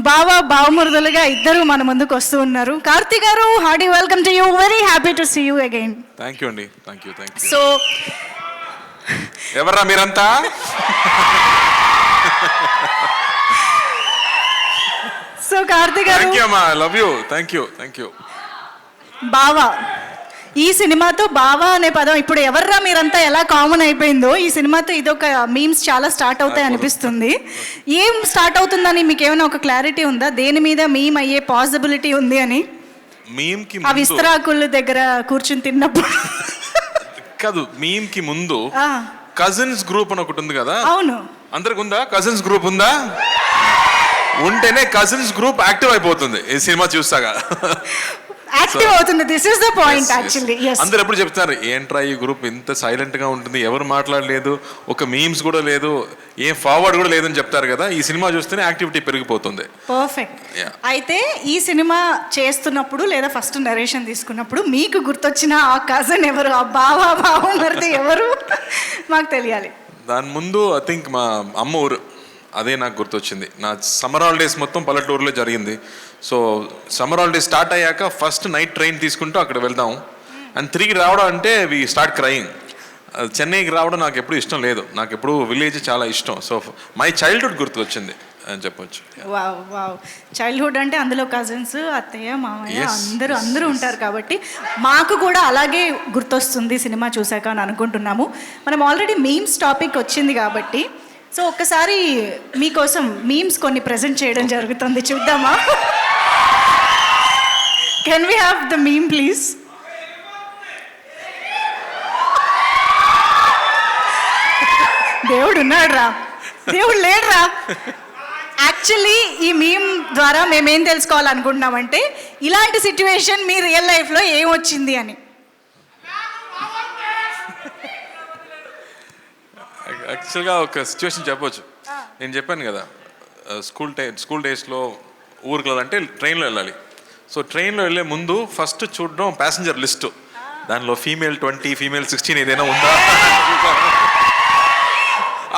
బావా బావమరుదులుగా ఇద్దరు మన ముందుకు వస్తూ ఉన్నారు. కార్తీ గారు, hearty welcome to you. Very happy to see you again. Thank you అండి. Thank you. సో ఎవర్రా మీరంతా? సో కార్తీ గారు, I love you. Thank you. బావా, ఈ సినిమాతో బావా అనే పదం ఇప్పుడు ఎవర్రా మీరంతా ఎలా కామన్ అయిపోయిందో, ఈ సినిమాతో ఇదొక మీమ్స్ చాలా స్టార్ట్ అవుతాయి అనిపిస్తుంది. ఏం స్టార్ట్ అవుతుందని మీకు ఏమైనా ఒక క్లారిటీ ఉందా? దేని మీద మీమ్ అయ్యే పాసిబిలిటీ ఉంది అని? మీమ్ కి ఆ విస్తరాకుల దగ్గర కూర్చుని తిన్నప్పుడు కాదు, మీమ్ కి ముందు కజిన్స్ గ్రూప్ అని ఒకటి ఉంది కదా. అవును, అందరికి ఉందా? కజిన్స్ గ్రూప్ ఉందా? ఉంటేనే కజిన్స్ గ్రూప్ యాక్టివ్ అయిపోతుంది ఈ సినిమా చూస్తాగా. యాక్టివ్ అవుతుంది. This is the point actually. అందరూ ఎప్పుడు చెప్తున్నారు, ఏంట్రా ఈ గ్రూప్ ఇంత సైలెంట్ గా ఉంటుంది, ఎవరు మాట్లాడలేదు, ఒక మీమ్స్ కూడా లేదు, ఏం ఫార్వర్డ్ కూడా లేదని చెప్తారు కదా. ఈ సినిమా చూస్తేనే యాక్టివిటీ పెరిగిపోతుంది. పర్ఫెక్ట్. అయితే ఈ సినిమా చేస్తున్నప్పుడు లేదా ఫస్ట్ నరేషన్ తీసుకున్నప్పుడు మీకు గుర్తొచ్చిన ఆ కజన్ ఎవరు, ఆ బావమరిది ఎవరు మాకు తెలియాలి. దాని ముందు ఐ థింక్ మా అమ్మ ఊరు, అదే నాకు గుర్తొచ్చింది. నా సమ్మర్ హాలిడేస్ మొత్తం పల్లెటూరులో జరిగింది. సో సమ్మర్ హాలిడేస్ స్టార్ట్ అయ్యాక ఫస్ట్ నైట్ ట్రైన్ తీసుకుంటూ అక్కడ వెళ్దాం అండ్ తిరిగి రావడం అంటే వి స్టార్ట్ క్రయింగ్. చెన్నైకి రావడం నాకు ఎప్పుడు ఇష్టం లేదు, నాకు ఎప్పుడు విలేజ్ చాలా ఇష్టం. సో మై చైల్డ్హుడ్ గుర్తుకొచ్చింది అని చెప్పొచ్చు. వావ్ వావ్, చైల్డ్హుడ్ అంటే అందులో కజిన్స్, అత్తయ్య, మామయ్య అందరూ ఉంటారు కాబట్టి మాకు కూడా అలాగే గుర్తొస్తుంది సినిమా చూశాక అని అనుకుంటున్నాము. మనం ఆల్రెడీ మీమ్స్ టాపిక్ వచ్చింది కాబట్టి సో ఒక్కసారి మీకోసం మీమ్స్ కొన్ని ప్రెజెంట్ చేయడం జరుగుతుంది, చూద్దామా? Can we have the meme please? దేవుడు ఉన్నాడు రా, దేవుడు లేడు రా. యాక్చువల్లీ ఈ మీమ్ ద్వారా మేమేం తెలుసుకోవాలనుకుంటున్నామంటే ఇలాంటి సిచ్యువేషన్ మీ రియల్ లైఫ్లో ఏమొచ్చింది అని. యాక్చువల్గా ఒక సిచ్యువేషన్ చెప్పొచ్చు. నేను చెప్పాను కదా, స్కూల్ డేస్లో ఊరికి వెళ్ళాలంటే ట్రైన్లో వెళ్ళాలి. సో ట్రైన్లో వెళ్ళే ముందు ఫస్ట్ చూడడం ప్యాసింజర్ లిస్టు, దానిలో ఫీమేల్ 20 ఫీమేల్ 16 ఏదైనా ఉందా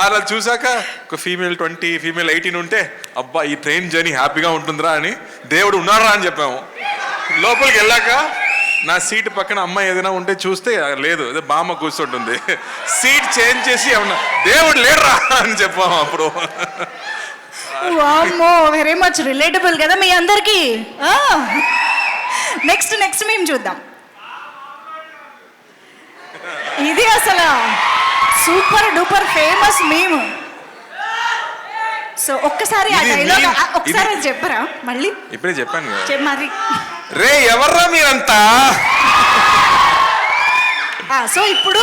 అలా చూసాక ఒక ఫీమేల్ 20 ఫీమేల్ 18 ఉంటే అబ్బా ఈ ట్రైన్ జర్నీ హ్యాపీగా ఉంటుందిరా అని దేవుడు ఉన్నారా అని చెప్పాము. లోపలికి వెళ్ళాక నా సీట్ పక్కన అమ్మాయి ఏదైనా ఉంటే చూస్తే లేదు, అదే బామ్మ కూర్చుంటుంది. సీట్ చేంజ్ చేసి ఏమన్నా దేవుడు లేడరా అని చెప్పాము అప్పుడు. వామ్మో, వెరీ మచ్ రిలేటబుల్ కదా మీ అందరికి. నెక్స్ట్ మేము చూద్దాం. ఇది అసలు super duper famous meme. So ఒక్కసారి ఆ డైలాగ్ ఒకసారి చెప్పరా మళ్ళీ? ఇప్పుడే చెప్పాను కదా. మరి రే ఎవర్రా మీరంతా. సో ఇప్పుడు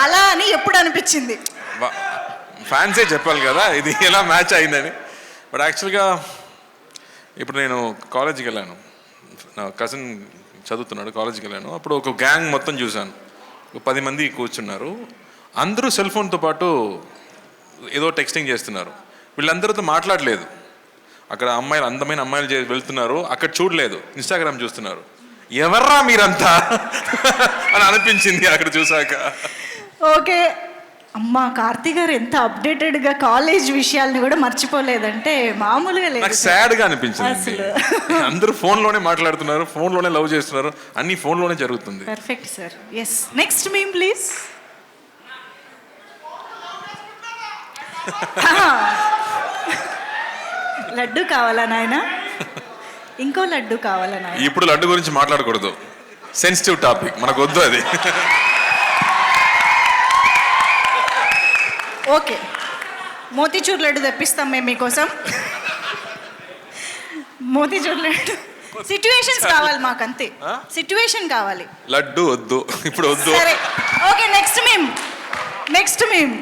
అలా అని ఎప్పుడు అనిపించింది? ఫ్యాన్సే చెప్పాలి కదా ఇది ఎలా మ్యాచ్ అయిందని. బట్ యాక్చువల్గా ఇప్పుడు నేను కాలేజీకి వెళ్ళాను, నా కజిన్ చదువుతున్నాడు, కాలేజీకి వెళ్ళాను. అప్పుడు ఒక గ్యాంగ్ మొత్తం చూశాను, 10 మంది కూర్చున్నారు. అందరూ సెల్ ఫోన్తో పాటు ఏదో టెక్స్టింగ్ చేస్తున్నారు. వీళ్ళందరితో మాట్లాడలేదు. అక్కడ అమ్మాయిలు, అందమైన అమ్మాయిలు వెళ్తున్నారు, అక్కడ చూడలేదు, ఇన్స్టాగ్రామ్ చూస్తున్నారు. ఎవర్రా మీరంతా అని అనిపించింది అక్కడ చూసాక. ఓకే, అమ్మా కార్తీ గారు ఎంత అప్డేటెడ్గా కాలేజ్ విషయాల్ని కూడా మర్చిపోలేదంటే మామూలుగా లేదు. నాకు సాడ్గా అనిపించింది. అందరూ ఫోన్లోనే మాట్లాడుతున్నారు, ఫోన్లోనే లవ్ చేస్తున్నారు, అన్ని ఫోన్లోనే జరుగుతుంది. Perfect sir. Yes, next meme please. Laddu కావాలా నాయన? ఇంకో లడ్డు కావాలా నాయన? ఇప్పుడు లడ్డు గురించి మాట్లాడకూడదు, సెన్సిటివ్ టాపిక్, మనకు వద్దు అది. ఓకే, మోతీచూర్ లడ్డు తెప్పిస్తాం మేము మీకోసం. మోతీచూర్ లడ్డు సిచ్యువేషన్స్ కావాలి మాకు, అంతే. సిచ్యువేషన్ కావాలి, లడ్డు వద్దు, ఇప్పుడు వద్దు. సరే ఓకే, నెక్స్ట్ మీమ్.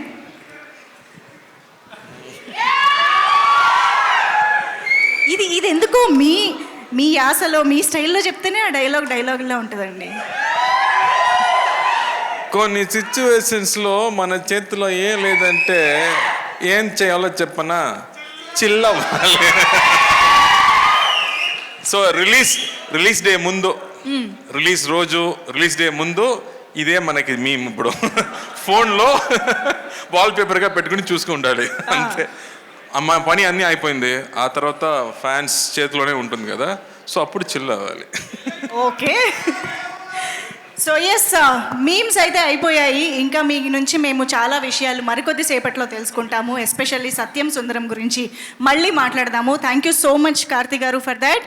ఇది ఎందుకో మీ యాసలో మీ స్టైల్లో చెప్తేనే ఆ డైలాగ్లో ఉంటుందండి. కొన్ని సిచ్యువేషన్స్లో మన చేతిలో ఏం లేదంటే ఏం చేయాలో చెప్పనా, చిల్లవ్వాలి. సో రిలీజ్ డే ముందు, రిలీజ్ డే ముందు ఇదే మనకి మేము ఇప్పుడు ఫోన్లో వాల్ పేపర్గా పెట్టుకుని చూసుకుంటాలి అంతే. మా పని అన్నీ అయిపోయింది, ఆ తర్వాత ఫ్యాన్స్ చేతిలోనే ఉంటుంది కదా, సో అప్పుడు చిల్ అవ్వాలి. ఓకే. సో ఎస్, మీమ్స్ అయితే అయిపోయాయి. ఇంకా మీ నుంచి మేము చాలా విషయాలు మరికొద్ది సేపట్లో తెలుసుకుంటాము. ఎస్పెషల్లీ సత్యం సుందరం గురించి మళ్ళీ మాట్లాడదాము. Thank you so much Karthi గారు ఫర్ దాట్.